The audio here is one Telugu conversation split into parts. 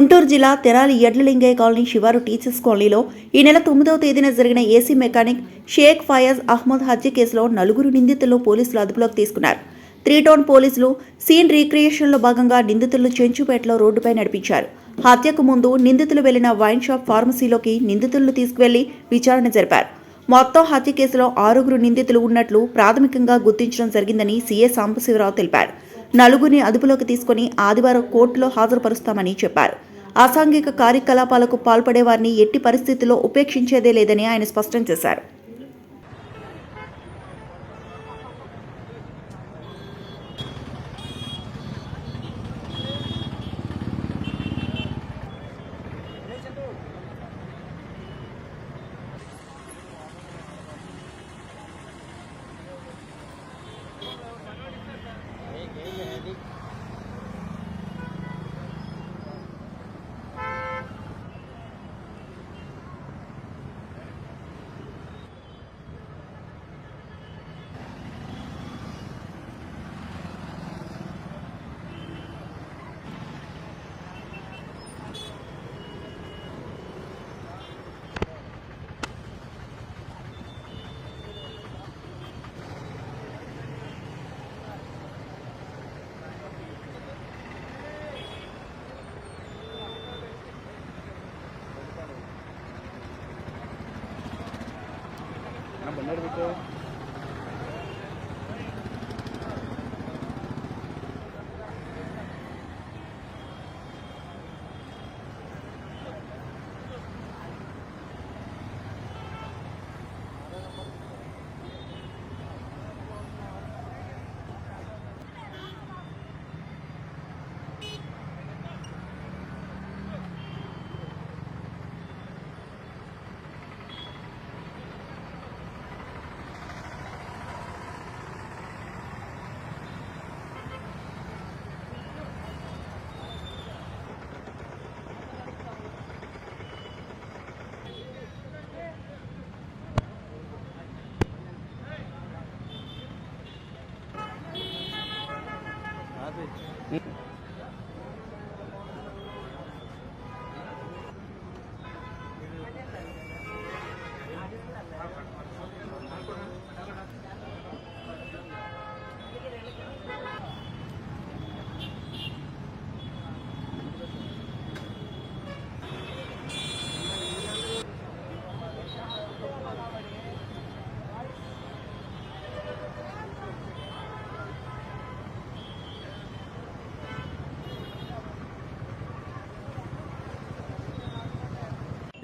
గుంటూరు జిల్లా తెరాలి ఎడ్లలింగయ్య కాలనీ శివారు టీచర్స్ కాలనీలో ఈ నెల 9వ తేదీన జరిగిన ఏసీ మెకానిక్ షేక్ ఫయాజ్ అహ్మద్ హత్య కేసులో 4 నిందితులను పోలీసులు అదుపులోకి తీసుకున్నారు. 3 టౌన్ పోలీసులు సీన్ రీక్రియేషన్లో భాగంగా నిందితులను చెంచుపేటలో రోడ్డుపై నడిపించారు. హత్యకు ముందు నిందితులు వెళ్లిన వైన్ షాప్ ఫార్మసీలోకి నిందితులను తీసుకువెళ్లి విచారణ జరిపారు. మొత్తం హత్య కేసులో 6 నిందితులు ఉన్నట్లు ప్రాథమికంగా గుర్తించడం జరిగిందని సీఏ సాంబశివరావు తెలిపారు. 4 అదుపులోకి తీసుకుని ఆదివారం కోర్టులో హాజరుపరుస్తామని చెప్పారు. అసాంఘిక కార్యకలాపాలకు పాల్పడే వారిని ఎట్టి పరిస్థితుల్లో ఉపేక్షించేదే లేదని ఆయన స్పష్టం చేశారు.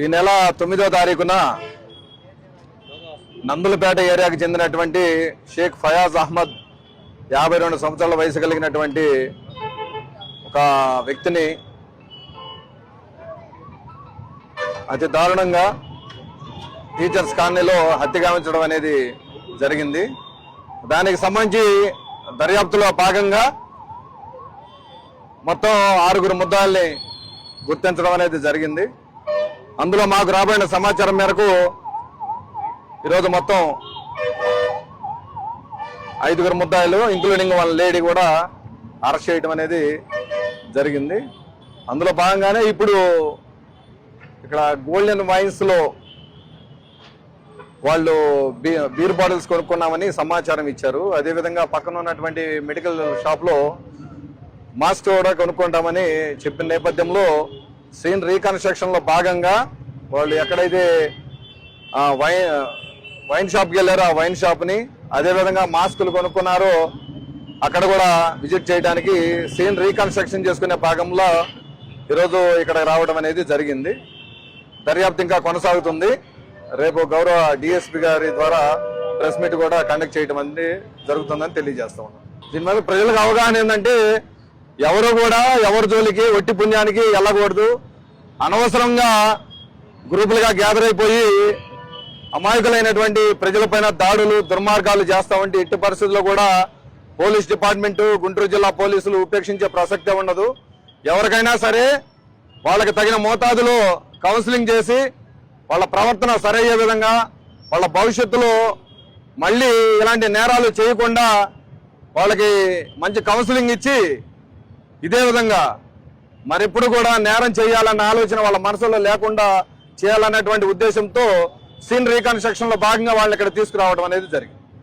ఈ నెల 9వ తారీఖున నందులపేట ఏరియాకు చెందినటువంటి షేక్ ఫయాజ్ అహ్మద్ 52 సంవత్సరాల వయసు కలిగినటువంటి ఒక వ్యక్తిని అతి దారుణంగా టీచర్స్ కాలనీలో హత్య గావించడం అనేది జరిగింది. దానికి సంబంధించి దర్యాప్తులో భాగంగా మొత్తం 6 ముద్దాల్ని గుర్తించడం అనేది జరిగింది. అందులో మాకు రాబోయిన సమాచారం మేరకు ఈరోజు మొత్తం 5 ముద్దాయిలు ఇంక్లూడింగ్ వాళ్ళ లేడీ కూడా అరెస్ట్ చేయడం అనేది జరిగింది. అందులో భాగంగానే ఇప్పుడు ఇక్కడ గోల్డెన్ వైన్స్ లో వాళ్ళు బీర్ బాటిల్స్ కొనుక్కున్నామని సమాచారం ఇచ్చారు. అదేవిధంగా పక్కన ఉన్నటువంటి మెడికల్ షాప్ లో మాస్క్ కూడా కొనుక్కుంటామని చెప్పిన నేపథ్యంలో సీన్ రీకన్స్ట్రక్షన్ లో భాగంగా వాళ్ళు ఎక్కడైతే వైన్ షాప్కి వెళ్ళారో ఆ వైన్ షాప్ ని అదేవిధంగా మాస్కులు కొనుక్కున్నారో అక్కడ కూడా విజిట్ చేయడానికి సీన్ రీకన్స్ట్రక్షన్ చేసుకునే భాగంలో ఈరోజు ఇక్కడ రావడం అనేది జరిగింది. దర్యాప్తు ఇంకా కొనసాగుతుంది. రేపు గౌరవ డిఎస్పీ గారి ద్వారా ప్రెస్ మీట్ కూడా కండక్ట్ చేయడం అనేది జరుగుతుందని తెలియజేస్తా ఉన్నాం. దీని మీద ప్రజలకు అవగాహన ఏంటంటే ఎవరు కూడా ఎవరి జోలికి ఒట్టి పుణ్యానికి వెళ్ళకూడదు. అనవసరంగా గ్రూపులుగా గ్యాదర్ అయిపోయి అమాయకులైనటువంటి ప్రజలపైన దాడులు దుర్మార్గాలు చేస్తామంటే ఎట్టి పరిస్థితుల్లో కూడా పోలీస్ డిపార్ట్మెంట్ గుంటూరు జిల్లా పోలీసులు ఉపేక్షించే ప్రసక్తే ఉండదు. ఎవరికైనా సరే వాళ్ళకి తగిన మోతాదులో కౌన్సిలింగ్ చేసి వాళ్ళ ప్రవర్తన సరయ్యే విధంగా వాళ్ళ భవిష్యత్తులో మళ్ళీ ఇలాంటి నేరాలు చేయకుండా వాళ్ళకి మంచి కౌన్సిలింగ్ ఇచ్చి ఇదే విధంగా మరిప్పుడు కూడా నేరం చేయాలన్న ఆలోచన వాళ్ళ మనసులో లేకుండా చేయాలన్నటువంటి ఉద్దేశంతో సీన్ రీకన్స్ట్రక్షన్ లో భాగంగా వాళ్ళని ఇక్కడ తీసుకురావడం అనేది జరిగింది.